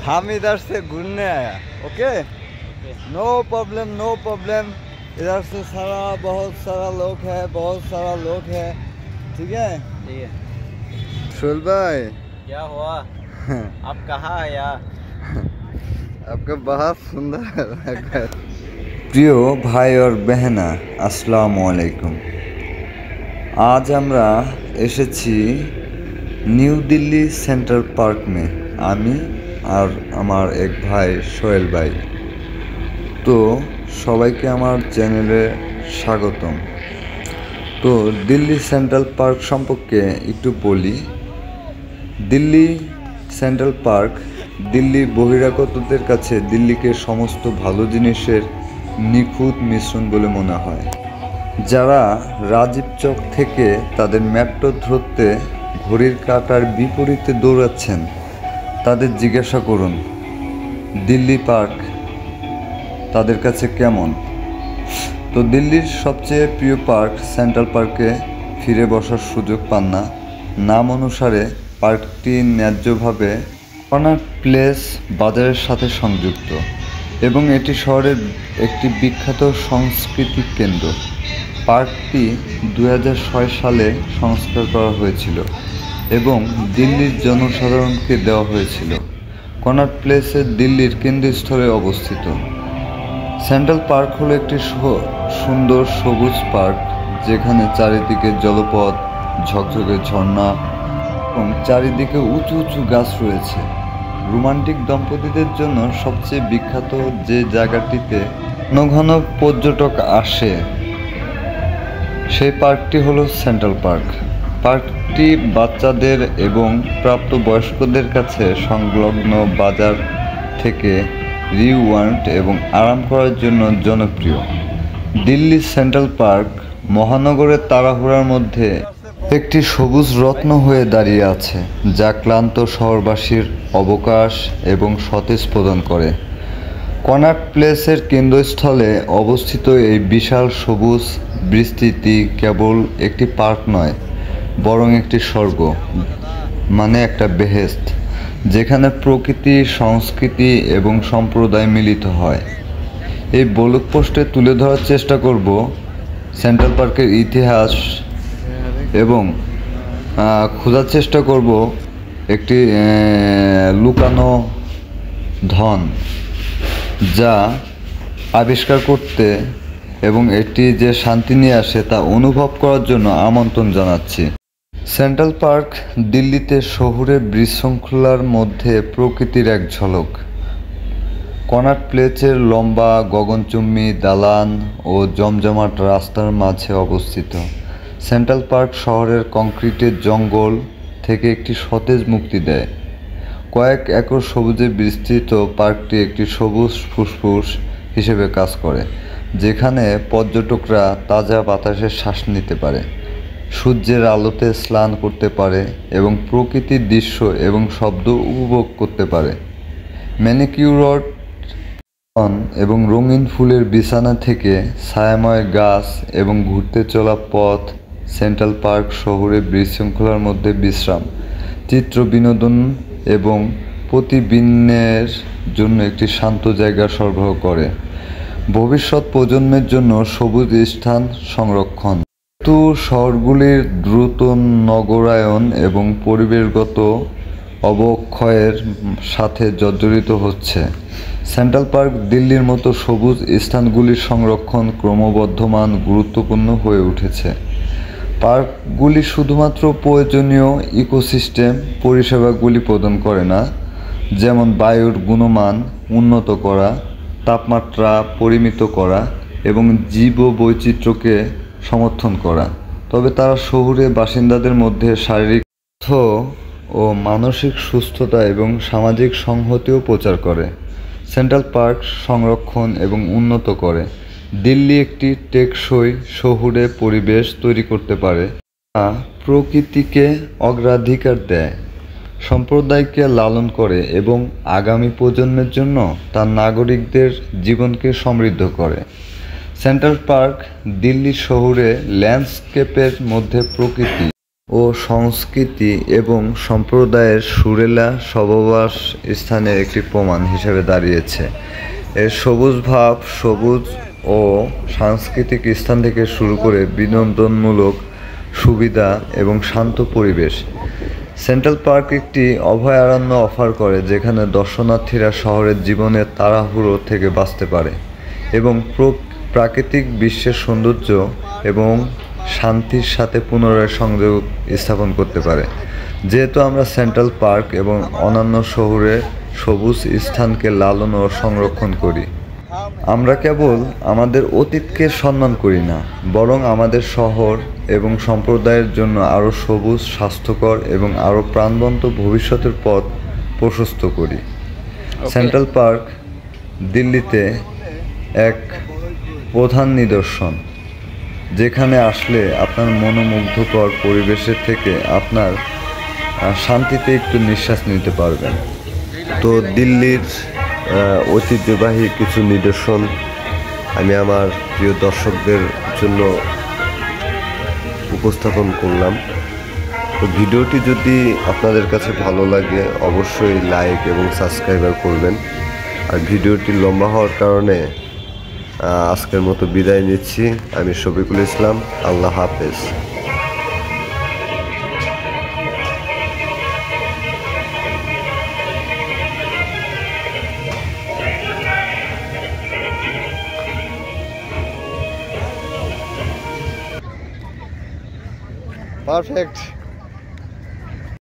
हम इधर से घूमने आया। Okay, no problem no problem. इधर से सारा बहुत सारा लोग है, बहुत सारा लोग है। ठीक है ठीक है। सोहेल भाई क्या हुआ? आप कहाँ आया? आपका बहुत सुंदर लग रहा है। প্রিয় ভাই और बहना আসসালামু আলাইকুম। आज আমরা এসেছি নিউ দিল্লি সেন্ট্রাল পার্ক में। আমি আর আমার এক ভাই সোহেল ভাই। তো সবাইকে আমার চ্যানেলে স্বাগতম। তো দিল্লি সেন্ট্রাল পার্ক সম্পর্কে একটু বলি। দিল্লি সেন্ট্রাল পার্ক দিল্লি বহিরাগতদের কাছে দিল্লিকে সমস্ত ভালো জিনিসের নিখুঁত মিশ্রণ বলে মনে হয়। যারা রাজীব চক থেকে তাদের মেট্রো ধরতে ঘড়ির কাঁটার বিপরীতে দৌড়াচ্ছেন, তাদের জিজ্ঞাসা করুন দিল্লি পার্ক তাদের কাছে কেমন। তো দিল্লির সবচেয়ে প্রিয় পার্ক সেন্ট্রাল পার্কে ফিরে বসার সুযোগ পান না। নাম অনুসারে পার্কটি ন্যায্যভাবে কনট প্লেস বাজারের সাথে সংযুক্ত এবং এটি শহরের একটি বিখ্যাত সাংস্কৃতিক কেন্দ্র। পার্কটি 2006 সালে সংস্কার করা হয়েছিল এবং দিল্লির জনসাধারণকে দেওয়া হয়েছিল। কনট প্লেসের দিল্লির কেন্দ্রস্থলে অবস্থিত। সেন্ট্রাল পার্ক হলো একটি সুন্দর সবুজ পার্ক যেখানে চারিদিকে জলপথ, ঝকঝকে ঝর্ণা এবং চারিদিকে উঁচু উঁচু গাছ রয়েছে। রোমান্টিক দম্পতিদের জন্য সবচেয়ে বিখ্যাত যে জায়গাটিতে ঘন ঘন পর্যটক আসে সেই পার্কটি হলো সেন্ট্রাল পার্ক। পার্কটি বাচ্চাদের এবং প্রাপ্তবয়স্কদের কাছে সংলগ্ন বাজার থেকে রিওয়ার্ড এবং আরাম করার জন্য জনপ্রিয়। দিল্লি সেন্ট্রাল পার্ক মহানগরের তাড়াহুড়ার মধ্যে একটি সবুজ রত্ন হয়ে দাঁড়িয়ে আছে, যা ক্লান্ত শহরবাসীর অবকাশ এবং সতেজ প্রদান করে। কনট প্লেসের কেন্দ্রস্থলে অবস্থিত এই বিশাল সবুজ বিস্তৃতি কেবল একটি পার্ক নয়, বরং একটি স্বর্গ, মানে একটা বেহেশত, যেখানে প্রকৃতি, সংস্কৃতি এবং সম্প্রদায় মিলিত হয়। এই ব্লগ পোস্টে তুলে ধরার চেষ্টা করব সেন্ট্রাল পার্কের ইতিহাস এবং খোঁজার চেষ্টা করব একটি লুকানো ধন যা আবিষ্কার করতে এবং এটি যে শান্তি নিয়ে আসে তা অনুভব করার জন্য আমন্ত্রণ জানাচ্ছি। সেন্ট্রাল পার্ক দিল্লিতে শহুরে বিশৃঙ্খলার মধ্যে প্রকৃতির এক ঝলক। কনট প্লেসের লম্বা গগনচুম্বী দালান ও জমজমাট রাস্তার মাঝে অবস্থিত। সেন্ট্রাল পার্ক শহরের কংক্রিটের জঙ্গল থেকে একটি সতেজ মুক্তি দেয়। কয়েক একর সবুজে বিস্তৃত পার্কটি একটি সবুজ ফুসফুস হিসেবে কাজ করে, যেখানে পর্যটকরা তাজা বাতাসে শ্বাস নিতে পারে, সূর্যের আলোতে স্নান করতে পারে এবং প্রকৃতির দৃশ্য এবং শব্দ উপভোগ করতে পারে। ম্যানিকিউরড এবং রঙিন ফুলের বিছানা থেকে ছায়াময় গাছ এবং ঘুরতে চলা পথ সেন্ট্রাল পার্ক শহুরে বিশৃঙ্খলার মধ্যে বিশ্রাম, চিত্র বিনোদন এবং প্রতিবিম্বের জন্য একটি শান্ত জায়গা সরবরাহ করে। ভবিষ্যৎ প্রজন্মের জন্য সবুজ স্থান সংরক্ষণ। কিন্তু শহরগুলির দ্রুত নগরায়ন এবং পরিবেশগত অবক্ষয়ের সাথে জর্জরিত হচ্ছে, সেন্ট্রাল পার্ক দিল্লির মতো সবুজ স্থানগুলির সংরক্ষণ ক্রমবর্ধমান গুরুত্বপূর্ণ হয়ে উঠেছে। পার্কগুলি শুধুমাত্র প্রয়োজনীয় ইকোসিস্টেম পরিষেবাগুলি প্রদান করে না, যেমন বায়ুর গুণমান উন্নত করা, তাপমাত্রা পরিমিত করা এবং জীববৈচিত্র্যকে সমর্থন করা, তবে তারা শহুরে বাসিন্দাদের মধ্যে শারীরিক ও মানসিক সুস্থতা এবং সামাজিক সংহতিও প্রচার করে। সেন্ট্রাল পার্ক সংরক্ষণ এবং উন্নত করে দিল্লি একটি টেকসই শহুরে পরিবেশ তৈরি করতে পারে, যা প্রকৃতিকে অগ্রাধিকার দেয়, সম্প্রদায়কে লালন করে এবং আগামী প্রজন্মের জন্য তার নাগরিকদের জীবনকে সমৃদ্ধ করে। সেন্ট্রাল পার্ক দিল্লি শহুরে ল্যান্ডস্কেপের মধ্যে প্রকৃতি ও সংস্কৃতি এবং সম্প্রদায়ের সুরেলা সববাস স্থানের একটি প্রমাণ হিসেবে দাঁড়িয়েছে। এর সবুজ ভাব, সবুজ ও সাংস্কৃতিক স্থান থেকে শুরু করে বিনোদনমূলক সুবিধা এবং শান্ত পরিবেশ। সেন্ট্রাল পার্ক একটি অভয়ারণ্য অফার করে যেখানে দর্শনার্থীরা শহরের জীবনের তাড়াহুড়ো থেকে বাঁচতে পারে এবং প্রাকৃতিক বিশ্বের সৌন্দর্য এবং শান্তির সাথে পুনরায় সংযোগ স্থাপন করতে পারে। যেহেতু আমরা সেন্ট্রাল পার্ক এবং অন্যান্য শহরের সবুজ স্থানকে লালন ও সংরক্ষণ করি, আমরা কেবল আমাদের অতীতকে সম্মান করি না, বরং আমাদের শহর এবং সম্প্রদায়ের জন্য আরও সবুজ, স্বাস্থ্যকর এবং আরও প্রাণবন্ত ভবিষ্যতের পথ প্রশস্ত করি। সেন্ট্রাল পার্ক দিল্লিতে এক প্রধান নিদর্শন, যেখানে আসলে আপনার মনোমুগ্ধকর পরিবেশের থেকে আপনার শান্তিতে একটু নিঃশ্বাস নিতে পারবেন। তো দিল্লির ঐতিহ্যবাহী কিছু নিদর্শন আমি আমার প্রিয় দর্শকদের জন্য উপস্থাপন করলাম। তো ভিডিওটি যদি আপনাদের কাছে ভালো লাগে অবশ্যই লাইক এবং সাবস্ক্রাইব করবেন। আর ভিডিওটি লম্বা হওয়ার কারণে আজকের মতো বিদায় নিচ্ছি। আমি শফিকুল ইসলাম। আল্লাহ হাফেজ। পারফেক্ট।